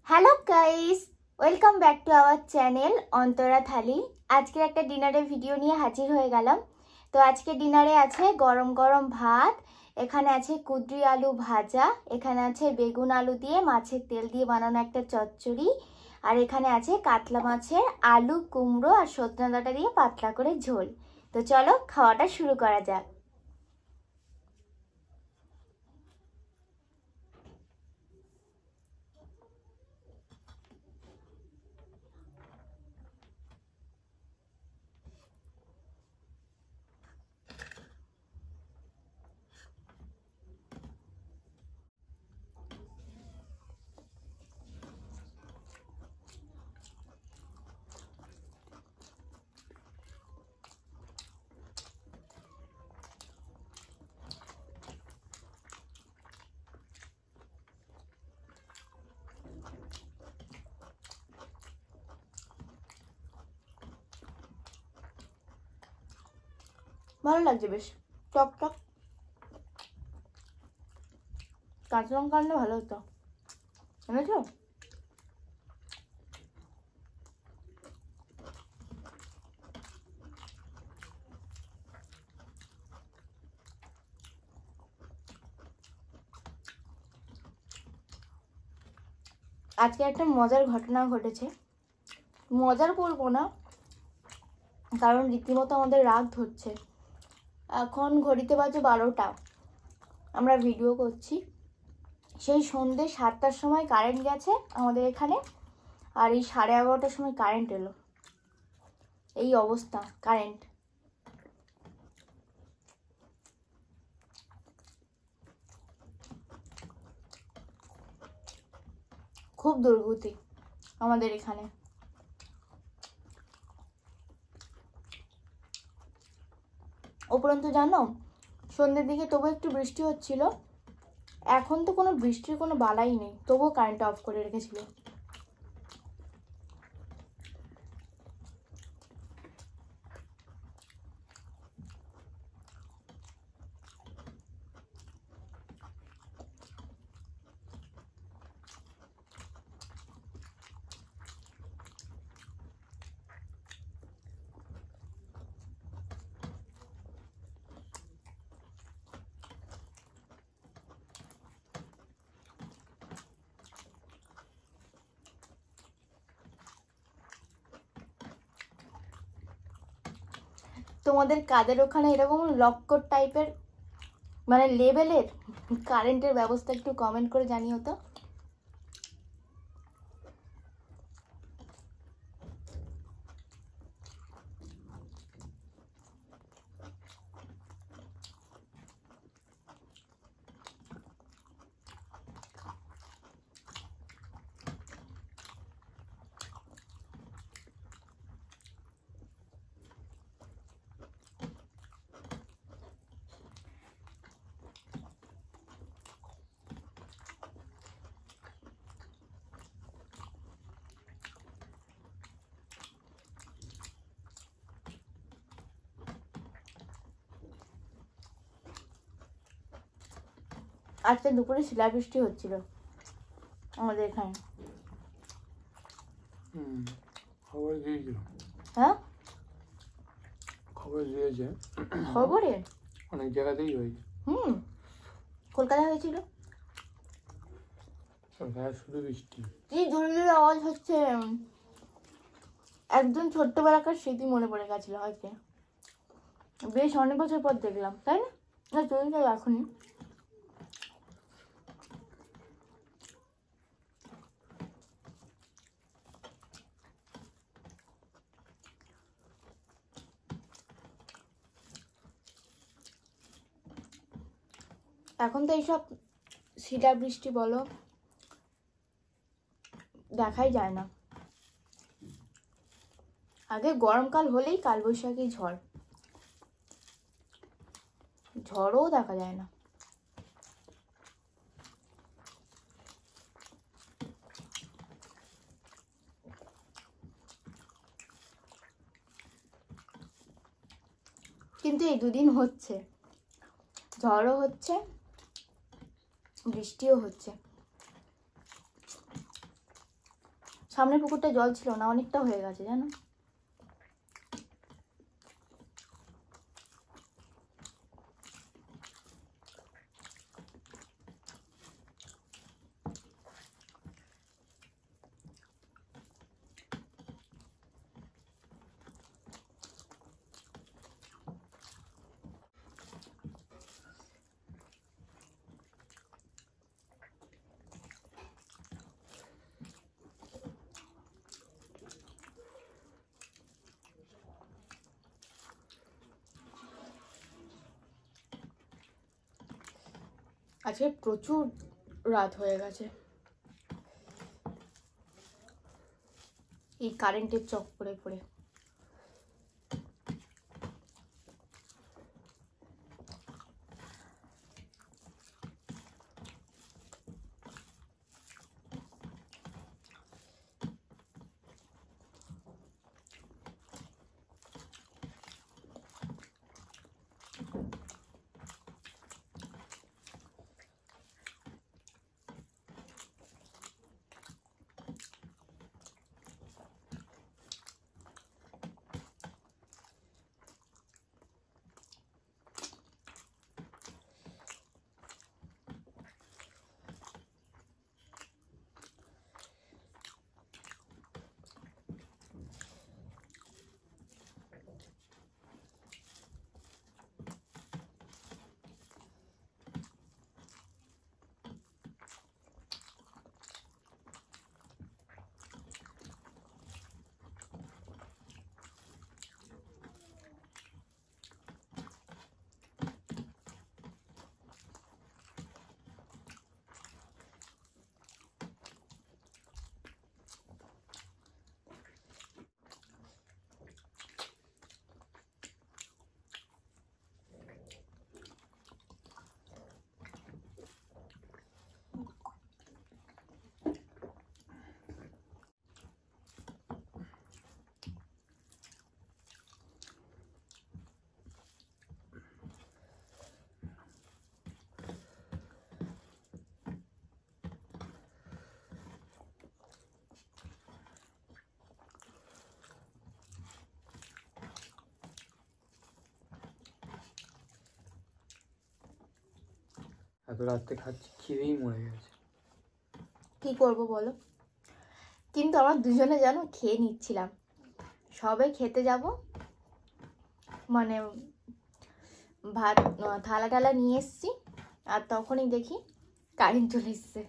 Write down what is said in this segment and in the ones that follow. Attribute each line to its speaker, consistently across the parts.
Speaker 1: Hello guys, welcome back to our channel Antara thali. আজকের একটা ডিনারের ভিডিও নিয়ে হাজির হয়ে গেলাম। তো আজকে ডিনারে আছে গরম গরম ভাত, এখানে আছে কুদরি আলু ভাজা, এখানে আছে বেগুন আলু দিয়ে মাছের তেল দিয়ে বানানো একটা চচ্চড়ি, আর এখানে আছে কাতলা মাছের আলু কুমড়ো আর সজনে ডাঁটা দিয়ে পাতলা করে ঝোল। তো চলো খাওয়াটা শুরু করা যাক। ভালো লাগছে, বেশ টক টক। কাঁচা লঙ্কা আনলে ভালো হতো, বুঝেছো? আজকে একটা মজার ঘটনা ঘটেছে। মজার বলবো না, কারণ রীতিমতো আমাদের রাগ ধরছে। এখন ঘড়িতে বাজে 12টা, আমরা ভিডিও করছি। সেই সন্ধ্যে 7টার সময় কারেন্ট গেছে আমাদের এখানে, আর এই 11:30টার সময় কারেন্ট এলো। এই অবস্থা কারেন্ট। খুব দুর্গতি আমাদের এখানে। উপরন্তু জানো, সন্ধ্যের দিকে তবু একটু বৃষ্টি হচ্ছিল। এখন তো কোনো বৃষ্টির কোনো বালাই নেই, তবুও কারেন্ট অফ করে রেখেছিল। তোমাদের কাদের ওখানে এরকম লক্কর টাইপের মানে লেভেলের কারেন্টের ব্যবস্থা একটু কমেন্ট করে জানিও তো। আজকে দুপুরে শিলাবৃষ্টি হচ্ছিল আমাদের এখানে।
Speaker 2: খবর দিয়েছিল।
Speaker 1: হ্যাঁ,
Speaker 2: খবর দিয়েছে,
Speaker 1: খবরে
Speaker 2: অনেক জায়গাতেই হয়েছে।
Speaker 1: কলকাতায় হয়েছিল।
Speaker 2: কলকাতায় শুধু বৃষ্টি।
Speaker 1: কি জরুরি আওয়াজ হচ্ছে, একজন ছোট্টবেলাকার স্মৃতি মনে পড়ে গেছিল আজকে। বেশ অনেক বছর পর দেখলাম, তাই না? না চলুন যাই এখনই। এখন তো এইসব শিলাবৃষ্টি বলো দেখাই যায় না। আগে গরমকাল হলেই কালবৈশাখী ঝড়, ঝড়ও দেখা যায় না। কিন্তু এই দুদিন হচ্ছে, ঝড়ও হচ্ছে, বৃষ্টিও হচ্ছে। সামনের পুকুরটা জল ছিল না, অনেকটা হয়ে গেছে জানো। আজকে প্রচুর রাত হয়ে গেছে এই কারেন্টের চক্করে পড়ে।
Speaker 2: এত রাত্রে খাচ্ছি, খিদেই মরে গেছে।
Speaker 1: কি করব বলো, কিন্তু আমরা দুজনে জানো খেয়ে নিচ্ছিলাম, সবে খেতে যাব মানে ভাত থালা টালা নিয়ে এসছি, আর তখনই দেখি কারেন্ট চলে এসছে।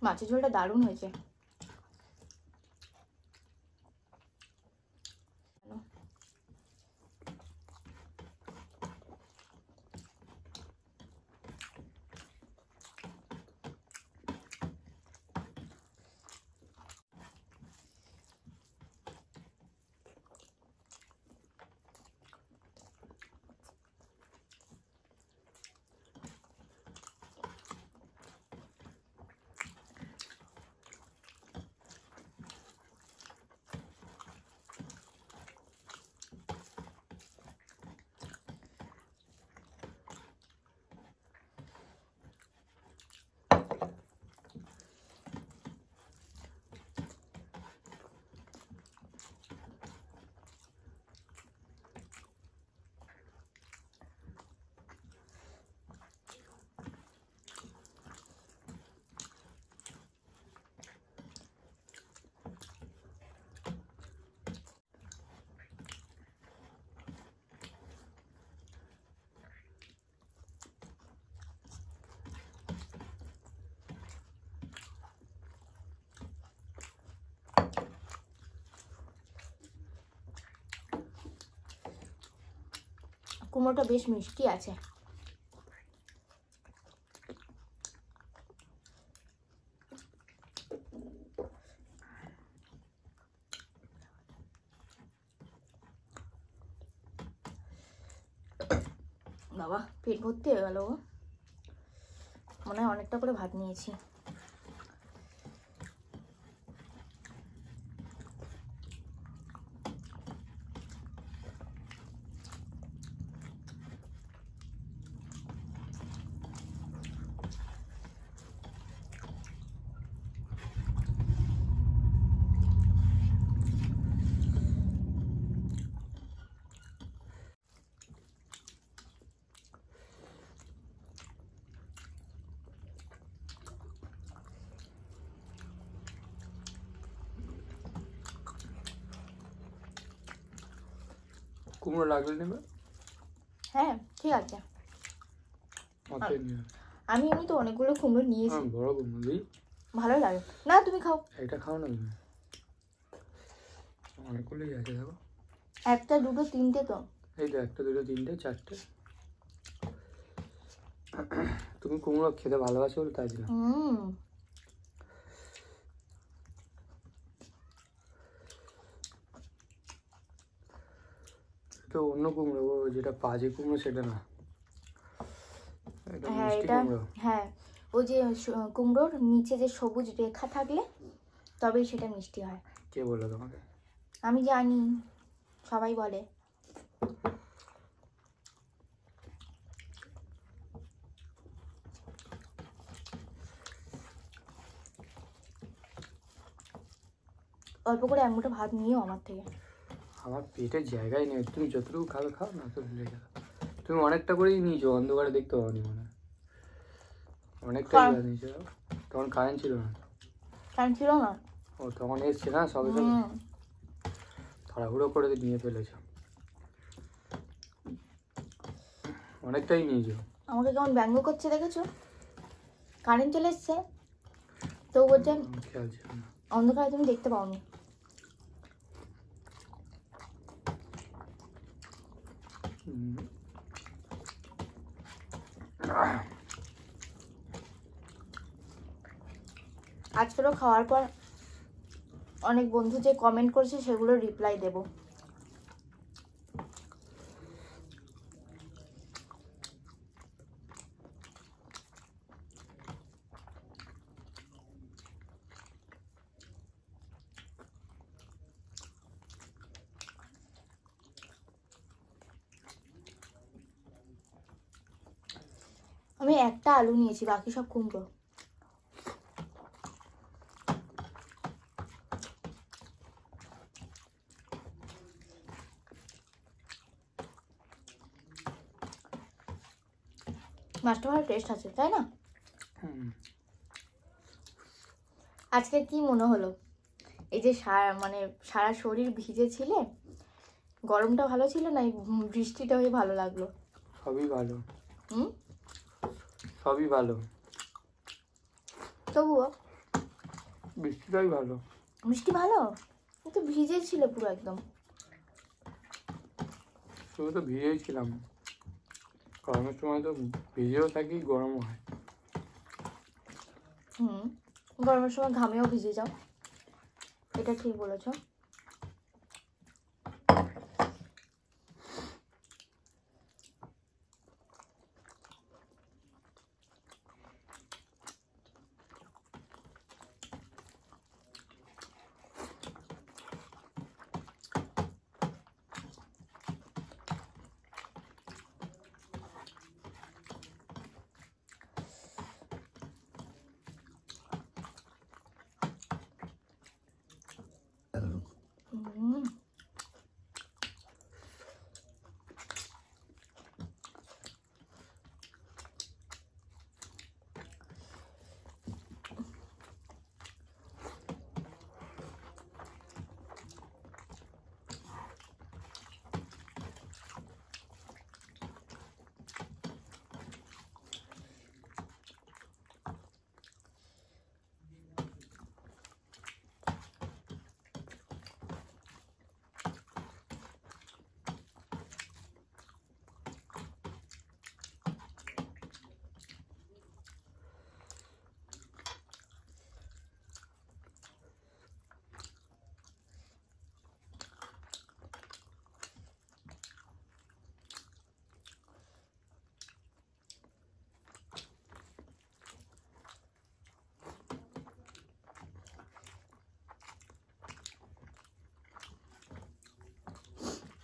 Speaker 1: মাছের ঝোলটা দারুণ হয়েছে। কুমড়োটা বেশ মিষ্টি আছে। বাবা পেট ভর্তি হয়ে গেল, মনে হয় অনেকটা করে ভাত নিয়েছি।
Speaker 2: কুমড়ো লাগলে নেবে?
Speaker 1: হ্যাঁ ঠিক আছে।
Speaker 2: অতই নিয়ে
Speaker 1: আমি এমনি তো অনেকগুলো কুমড়ো নিয়েছি।
Speaker 2: বড় কুমড়ো দিই,
Speaker 1: ভালো লাগে না? তুমি খাও।
Speaker 2: এটা খাও না তুমি? অনেকগুলোই আছে দেখো।
Speaker 1: একটা দুটো তিনটে তো।
Speaker 2: এই তো একটা দুটো তিনটে চারটে। তুমি কুমড়ো খেতে ভালোবাসো বলে তাই দিলাম। তো অন্য কুমড়ো, যেটা পাজি কুমড়ো সেটা না, এটা
Speaker 1: হ্যাঁ
Speaker 2: মিষ্টি
Speaker 1: এটা,
Speaker 2: কুমড়ো।
Speaker 1: হ্যাঁ ওই যে কুমড়োর নিচে যে সবুজ রেখা থাকলে তবেই সেটা মিষ্টি হয়।
Speaker 2: কে বললো তোমাকে?
Speaker 1: আমি জানি, সবাই বলে। অল্প করে এক মুঠো ভাত নিও আমার থেকে।
Speaker 2: আমার পেটে জায়গায় নেই, তুমি যতটুকু খাবে খাও, না তো ফেলে যাও। তুমি অনেকটা করেই নিয়েছো, অন্ধকারে দেখতে পাওনি মনে হয়। অনেকটাই নিয়েছো, তখন কারেন্ট ছিল না।
Speaker 1: কারণ ছিল না,
Speaker 2: ও তখন এসছে না সবে সবে, তাড়াহুড়ো করে নিয়ে ফেলেছো। অনেকটাই নিয়েছো।
Speaker 1: আমাকে কেমন ব্যঙ্গ করছে দেখেছো? কারেন্ট চলে এসছে তো বলছে
Speaker 2: খেয়াল ছিল না,
Speaker 1: অন্ধকারে তুমি দেখতে পাওনি। আজকেরও খাওয়ার পর অনেক বন্ধু যে কমেন্ট করেছে সেগুলো রিপ্লাই দেব। আমি একটা আলু নিয়েছি, বাকি সব কুমড়ো। মাছটা ভালো টেস্ট আছে তাই না? আজকে কি মনে হলো এই যে সারা শরীর ভিজে ছিলে, গরমটা ভালো ছিল না বৃষ্টিটা হয়ে ভালো লাগলো?
Speaker 2: সবই ভালো, সবই ভালো,
Speaker 1: তবুও
Speaker 2: বৃষ্টিটাই ভালো।
Speaker 1: বৃষ্টি ভালো, তো ভিজে ছিল পুরো একদম।
Speaker 2: শুধু তো ভিজেই ছিলাম, গরমের সময় তো ভিজেও থাকি, গরমও হয়।
Speaker 1: গরমের সময় ঘামেও ভিজে যাও, এটা ঠিক বলেছো।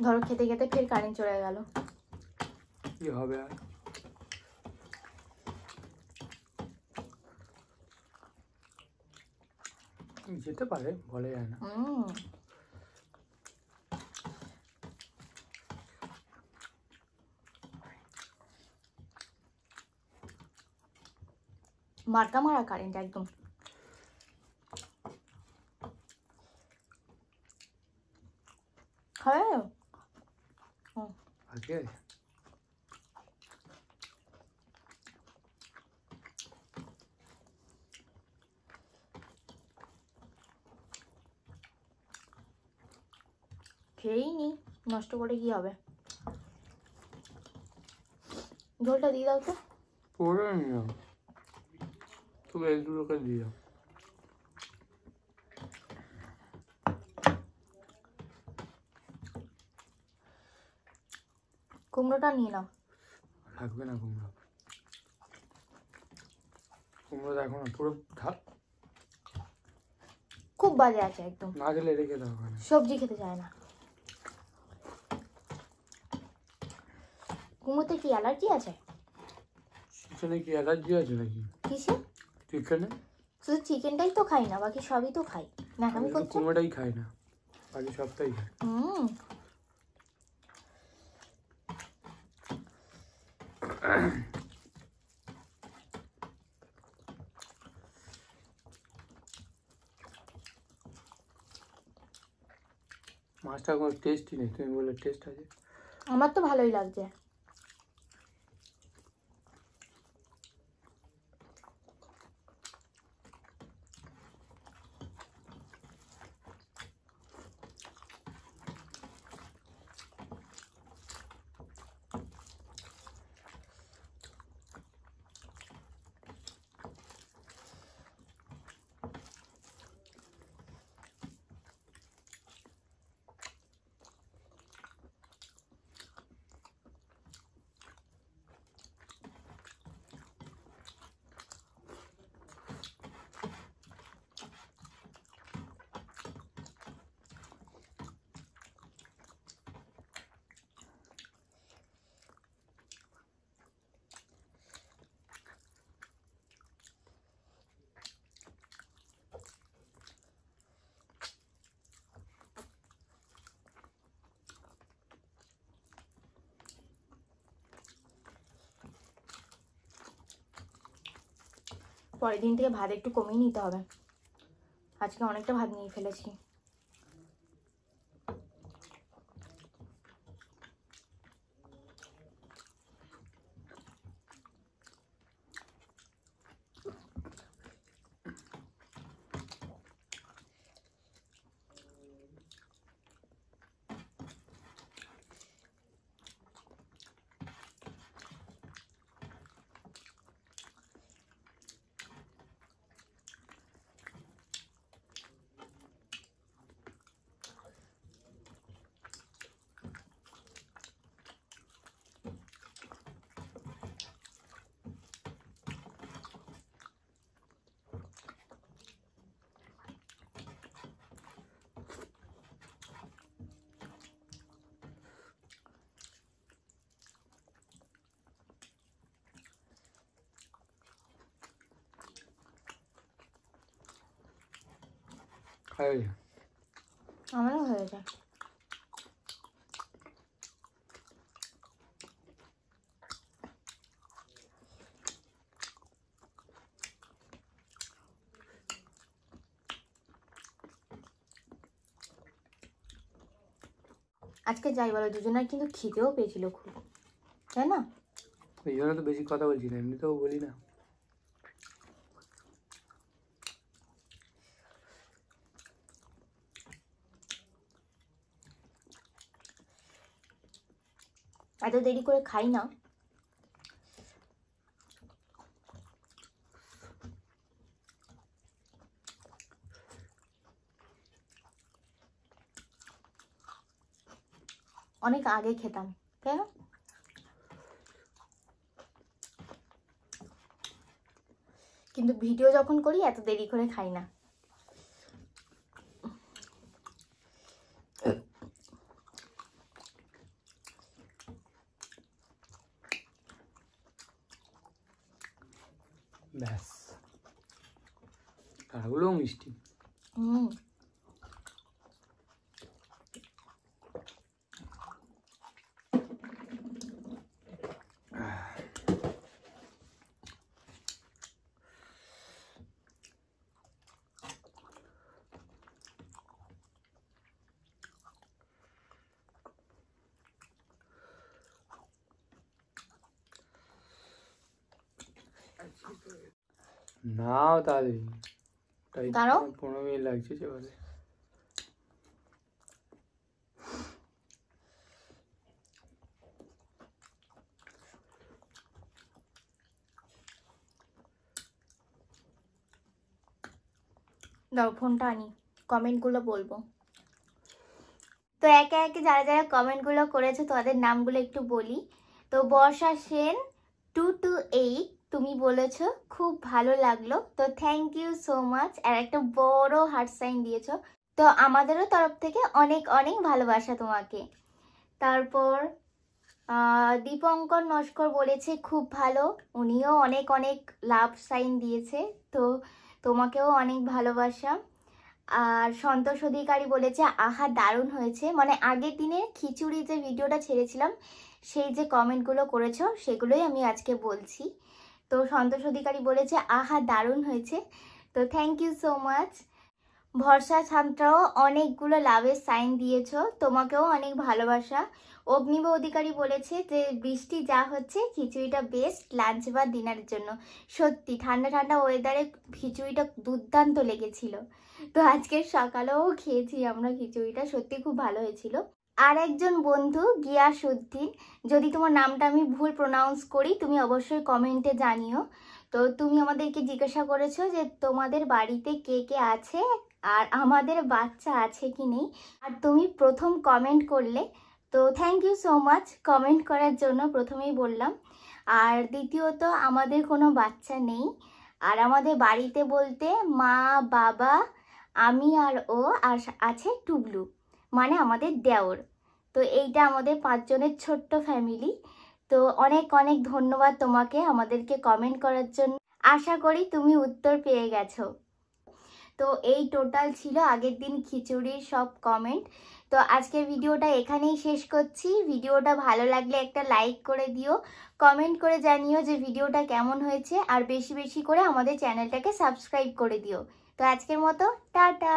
Speaker 1: ধরো খেতে খেতে ফের কারেন্ট চলে গেল,
Speaker 2: কি হবে আর? যেতে পারে, বলা যায় না।
Speaker 1: মার্কা মারা কারেন্ট একদম। খাবে?
Speaker 2: বাকি আছে?
Speaker 1: খেয়েই নি, নষ্ট করে কি হবে। ঝোলটা দিয়ে দাও তো।
Speaker 2: পুরো নিলাম, তবে এই দুটোকে দিয়ে দাও।
Speaker 1: কুমড়োটা নিয়ে নাও।
Speaker 2: লাগবে না কুমড়ো, কুমড়ো দেখো না পুরো থাক,
Speaker 1: খুব বাজে আছে একদম,
Speaker 2: না গেলে রেখে দাও ওখানে।
Speaker 1: সবজি খেতে চায় না। কুমড়োতে কি অ্যালার্জি আছে?
Speaker 2: চিকেনে কি অ্যালার্জি আছে নাকি?
Speaker 1: কিসে?
Speaker 2: চিকেনে?
Speaker 1: শুধু চিকেনটাই তো খাই না, বাকি সবই তো খাই। না আমি করছি
Speaker 2: কুমড়োটাই খাই না, বাকি সবটাই খাই। মাছটা কোনো টেস্টই নেই, তুমি বললে টেস্ট আছে।
Speaker 1: আমার তো ভালোই লাগছে। পরের দিন থেকে ভাত একটু কমিয়ে নিতে হবে, আজকে অনেকটা ভাত নিয়ে ফেলেছি।
Speaker 2: খাই
Speaker 1: আমারও হয়ে যায়। আজকে যাই বলো, দুজনের কিন্তু খিদেও পেয়েছিল খুব, তাই না?
Speaker 2: এই জন্য তো বেশি কথা বলছি না, এমনিতেও বলি না।
Speaker 1: এত দেরি করে খাই না। অনেক আগে খেতাম, তাই না? কিন্তু ভিডিও যখন করি এত দেরি করে খাই না।
Speaker 2: ব্যাস, তারগুলোও মিষ্টি।
Speaker 1: হুম।
Speaker 2: নাও তাহলে
Speaker 1: দাঁড়াও
Speaker 2: 15 মিনিট লাগছে চলে।
Speaker 1: দাও ফোনটা আনি, কমেন্টগুলো বলবো। তো একে একে যারা যারা কমেন্টগুলো করেছো তাদের নামগুলো একটু বলি। তো বর্ষা সেন 228 তুমি বলেছো খুব ভালো লাগলো, তো থ্যাংক ইউ সো মাচ। আর একটা বড় হার্ট সাইন দিয়েছো, তো আমাদেরও তরফ থেকে অনেক অনেক ভালোবাসা তোমাকে। তারপর দীপঙ্কর নস্কর বলেছে খুব ভালো, উনিও অনেক অনেক লাভ সাইন দিয়েছে, তো তোমাকেও অনেক ভালোবাসা। আর সন্তোষ অধিকারী বলেছে আহা দারুণ হয়েছে, মানে আগের দিনে খিচুড়ি যে ভিডিওটা ছেড়েছিলাম সেই যে কমেন্টগুলো করেছো সেগুলোই আমি আজকে বলছি। তো সন্তোষ অধিকারী বলেছে আহা দারুণ হয়েছে, তো থ্যাংক ইউ সো মাচ। ভরসা ছাত্রাও অনেকগুলো লাভের সাইন দিয়েছো, তোমাকেও অনেক ভালোবাসা। অগ্নিব অধিকারী বলেছে যে বৃষ্টি যা হচ্ছে খিচুড়িটা বেস্ট লাঞ্চ বা ডিনারের জন্য। সত্যি ঠান্ডা ঠান্ডা ওয়েদারে খিচুড়িটা দুর্দান্ত লেগেছিল, তো আজকের সকালেও খেয়েছি আমরা খিচুড়িটা, সত্যি খুব ভালো হয়েছিল। আর একজন বন্ধু গিয়াসউদ্দিন, যদি তোমার নামটা আমি ভুল প্রোনাউন্স করি তুমি অবশ্যই কমেন্টে জানিও। তো তুমি আমাদেরকে জিজ্ঞাসা করেছো যে তোমাদের বাড়িতে কে কে আছে আর আমাদের বাচ্চা আছে কি নেই, আর তুমি প্রথম কমেন্ট করলে, তো thank you so much comment করার জন্য প্রথমেই বললাম। আর দ্বিতীয়ত আমাদের কোনো বাচ্চা নেই, আর আমাদের বাড়িতে বলতে মা বাবা আমি আর ও, আর আছে টুবলু মানে আমাদের দেওর। তো এইটা আমাদের 5 জনের ছোট্ট ফ্যামিলি। তো অনেক অনেক ধন্যবাদ তোমাকে আমাদেরকে কমেন্ট করার জন্য, আশা করি তুমি উত্তর পেয়ে গেছো। তো এই টোটাল ছিল আগের দিন খিচুড়ির সব কমেন্ট। তো আজকের ভিডিওটা এখানেই শেষ করছি। ভিডিওটা ভালো লাগলে একটা লাইক করে দিও, কমেন্ট করে জানিও যে ভিডিওটা কেমন হয়েছে, আর বেশি বেশি করে আমাদের চ্যানেলটাকে সাবস্ক্রাইব করে দিও। তো আজকের মতো টাটা।